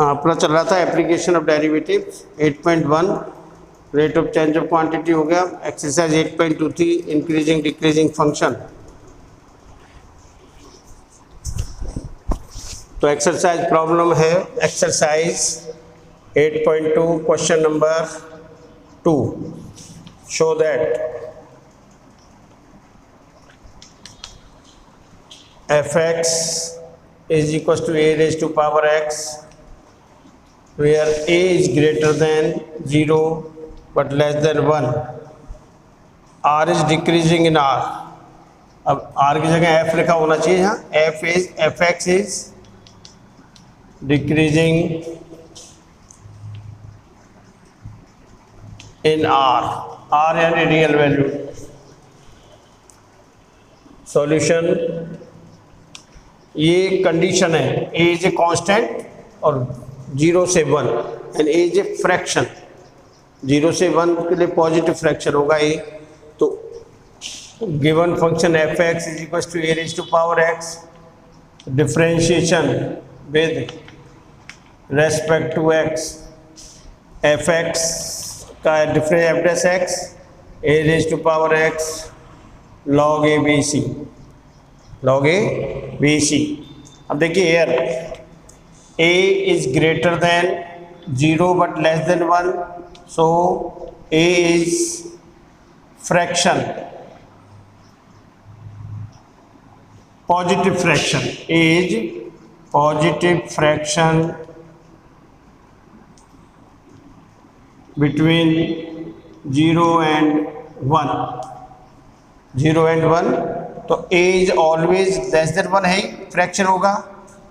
अपना चल रहा था application of derivative 8.1 rate of change of quantity हो गया। एक्सरसाइज 8.2 थी इंक्रीजिंग डिक्रीजिंग फंक्शन। तो एक्सरसाइज प्रॉब्लम है exercise 8.2 question number 2। Show that f(x) is equals to a raised to power x where a is greater than 0 but less than 1, r is decreasing in r। अब r की जगह f लिखा होना चाहिए यहाँ। f(x) is decreasing in r यानी real value. Solution, ये condition है a इज ए कांस्टेंट और 0 से 1 and a is a fraction. 0 से 1 के लिए पॉजिटिव फ्रैक्शन होगा a। तो given function f(x) is equal to a raise to power x, differentiation with respect to x, f(x) का difference f'(x) a raise to power x log a bc, log a bc। अब देखिए here a is greater than 0 but less than 1, so a is fraction, positive fraction, a is positive fraction between 0 and 1। 0 and 1 तो a is always less than 1 है, fraction होगा।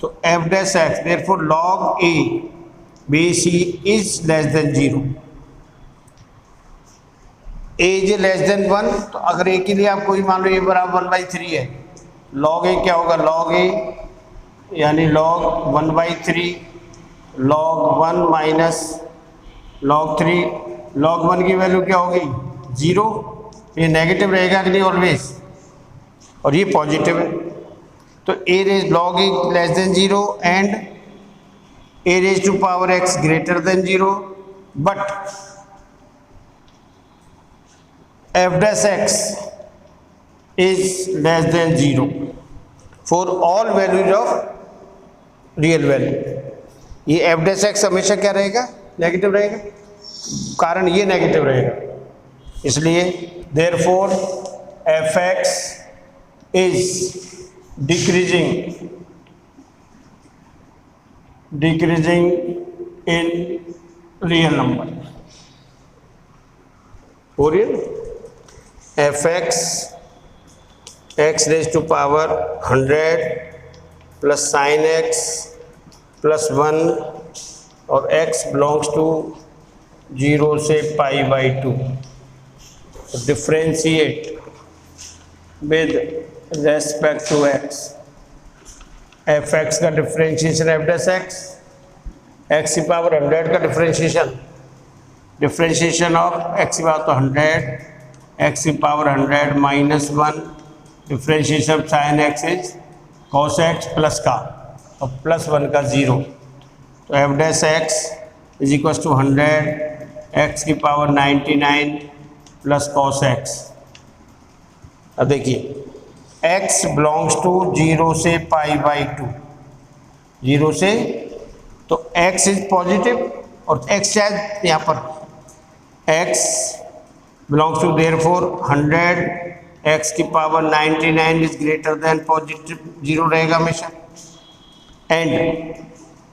तो f'(x) therefore log a bc is less than 0। a is less than 1, तो अगर a के लिए आप कोई मान लो a बराबर 1/3 है, log a क्या होगा? log a यानी log 1/3 log 1 minus log 3। log 1 की वैल्यू क्या होगी? 0। ये नेगेटिव रहेगा कि नहीं ऑलवेज, और ये पॉजिटिव है। तो a raise log a less than 0 and a raise to power x greater than 0, but f'(x) is less than 0 for all values of real value. ये f'(x) हमेशा क्या रहेगा? नेगेटिव रहेगा, कारण ये नेगेटिव रहेगा, इसलिए therefore f(x) is decreasing in real number। For real f(x) x raised to power 100 plus sin x plus 1 और x belongs to 0 से π/2। Differentiate with respect to x। f(x) का डिफ्रेंशिएशन f'(x), x की power 100 का differentiation of x की power तो 100, x की power 100 minus 1, differentiation sine x is cos x plus का और प्लस 1 का 0। तो f'(x) is equal to 100 x की पावर 99 प्लस cos x। अब देखिए x बिलोंग्स टू 0 से π/2, 0 से, तो x इज पॉजिटिव और x शायद यहाँ पर x belongs to therefore 100 x की power 99 is greater than positive 0 रहेगा हमेशा। एंड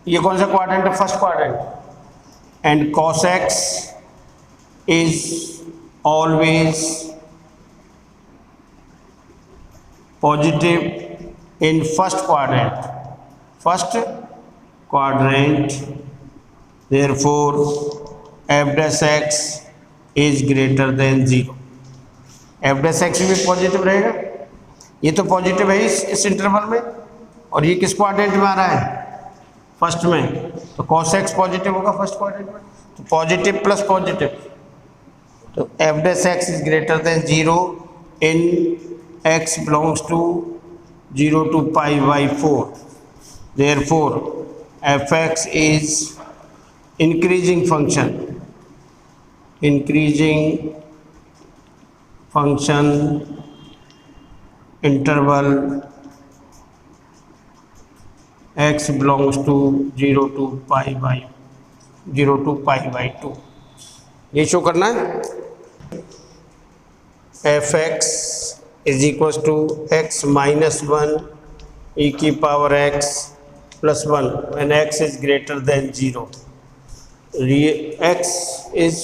ये कौन सा क्वाड्रेंट है? First quadrant. And cos x is always positive in first quadrant, therefore f'(x) is greater than 0। f'(x) भी पॉजिटिव रहेगा, ये तो पॉजिटिव है इस इंटरवल में, और ये किस क्वाड्रेंट में आ रहा है? फर्स्ट में। तो cos x पॉजिटिव होगा फर्स्ट क्वाड्रेंट में, तो पॉजिटिव प्लस पॉजिटिव, तो f'(x) is greater than 0 in x belongs to 0 to π/4, therefore fx is increasing function interval x belongs to 0 to pi by 2, ये शो करना है। fx is equals to x minus 1 e की power x plus 1 when x is greater than 0। x is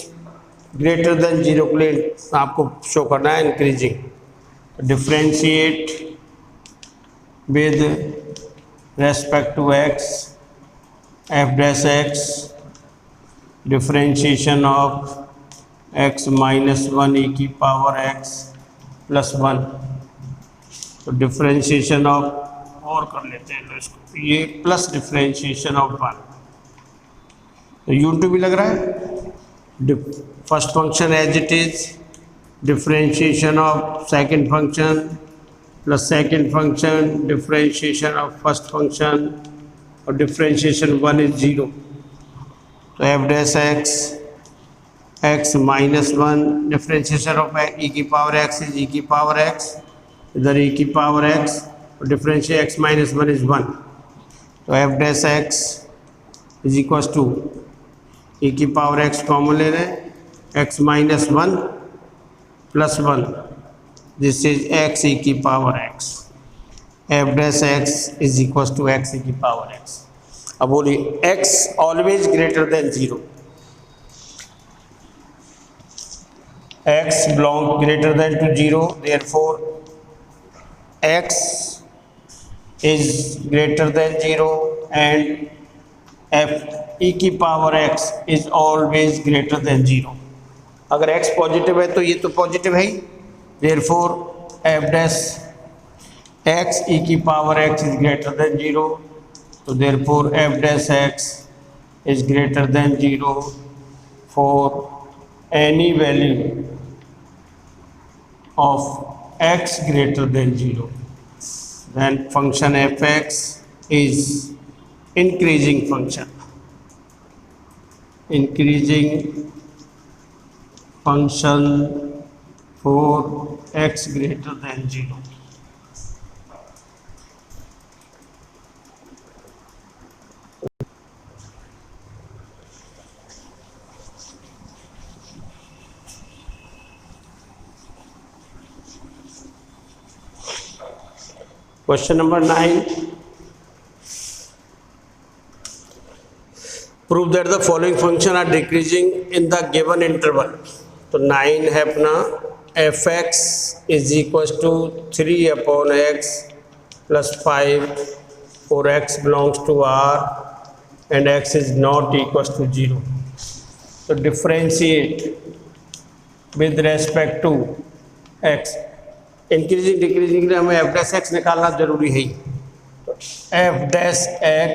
greater than 0 के लिए आपको show करना है increasing. Differentiate with respect to x f dash x differentiation of x minus 1 e की power x plus 1। तो differentiation of और कर लेते हैं, तो इसको ये प्लस डिफ्रेंशिएशन ऑफ 1, तो u2 भी लग रहा है। First function as it is, differentiation of second function plus second function differentiation of first function, और डिफ्रेंशिएशन 1 इज 0। तो f dash x minus 1 differentiation of e की पावर एक्स इज ई की power x, इधर e की power x और differentiate x minus 1 is 1। तो f dash x is equal to e की power x common ले रहे हैं, x minus 1 plus 1, this is x e की power x. F dash x is equal to x e की power x. अब बोलिए x always greater than 0, x belong greater than to 0, therefore x is greater than 0 and F E की power x is always greater than 0। अगर x positive है तो ये तो positive है ही, therefore f dash x e की power x is greater than 0, तो therefore f dash x is greater than 0 for any value of x greater than 0, then function f x is increasing function for x greater than 0। Question number 9, prove that the following function are decreasing in the given interval। तो 9 है अपना fx is equals to 3 upon x plus 5 for x belongs to r and x is not equals to 0। तो differentiate with respect to x, increasing decreasing के लिए हमें f dash x निकालना जरूरी है। f dash x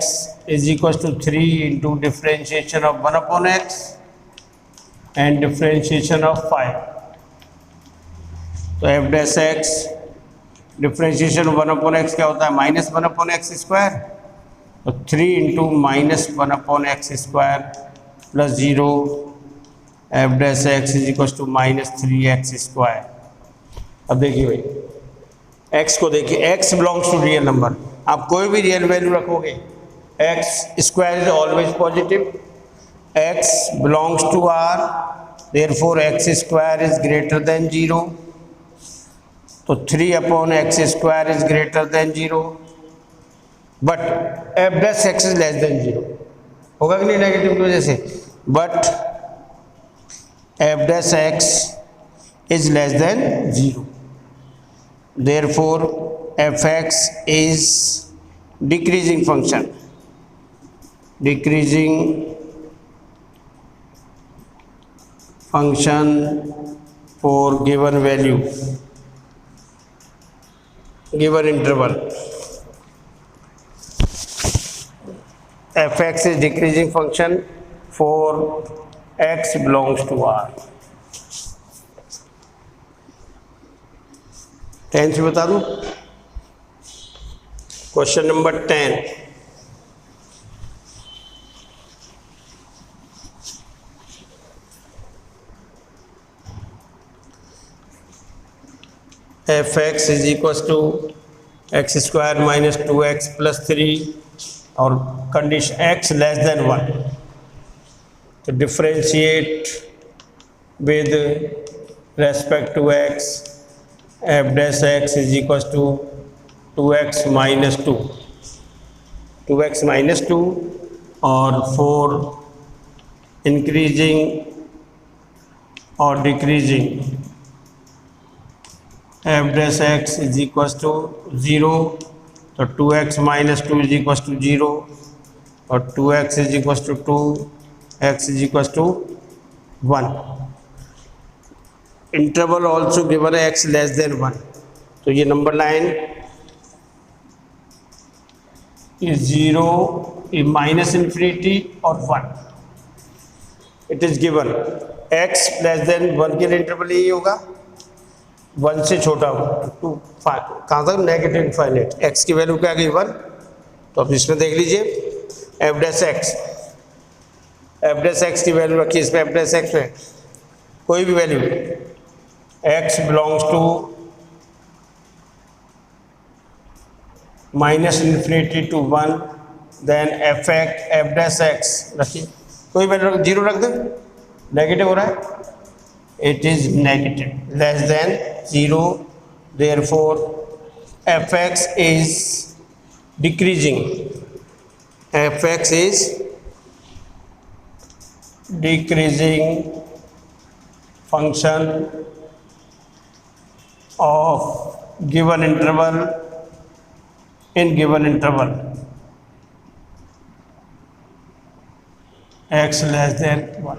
is equals to 3 into differentiation of 1 upon x and differentiation of 5। तो f dash x differentiation 1 upon x क्या होता है, माइनस 1 upon x स्क्वायर, तो 3 into minus 1 upon x square plus 0, f dash x is equals to minus 3x square. अब देखिए भाई x को देखिए, x बिलोंग्स टू रियल नंबर, आप कोई भी रियल वैल्यू रखोगे x square is always positive, x belongs to r, therefore x square is greater than 0, तो 3 upon x square is greater than 0, but f dash x is less than 0, होगा कि नहीं negative की वजह से, but f dash x is less than 0, therefore fx is decreasing function for given value, given interval। fx is decreasing function for x belongs to r। 10 से बता दूं। Question number 10, f x is equal to x square minus 2x plus 3 और condition x less than 1, तो differentiate with respect to x, f dash x is equal to 2x minus 2, 2x minus 2 और 4 increasing और decreasing, f dash x is equal to 0, तो 2x minus 2 is equal to 0 और 2x is equal to 2, x is equal to 1. Interval also given है x less than 1, तो ये number line is 0, minus infinity और 1. It is given x less than 1 के लिए interval यही होगा, 1 से छोटा हो टू कहाँ तक नेगेटिव इनफाइनाइट. x की वैल्यू क्या आ गई 1, तो अब इसमें देख लीजिए एफ डैश एक्स की वैल्यू रखिए इसमें, एफ डैश एक्स में कोई भी value x belongs to minus infinity to 1, then f dash x रखिए, कोई वैल्यू 0 रख दो, नेगेटिव हो रहा है, it is negative less than 0, therefore fx is decreasing, fx is decreasing function of given interval in given interval x less than 1.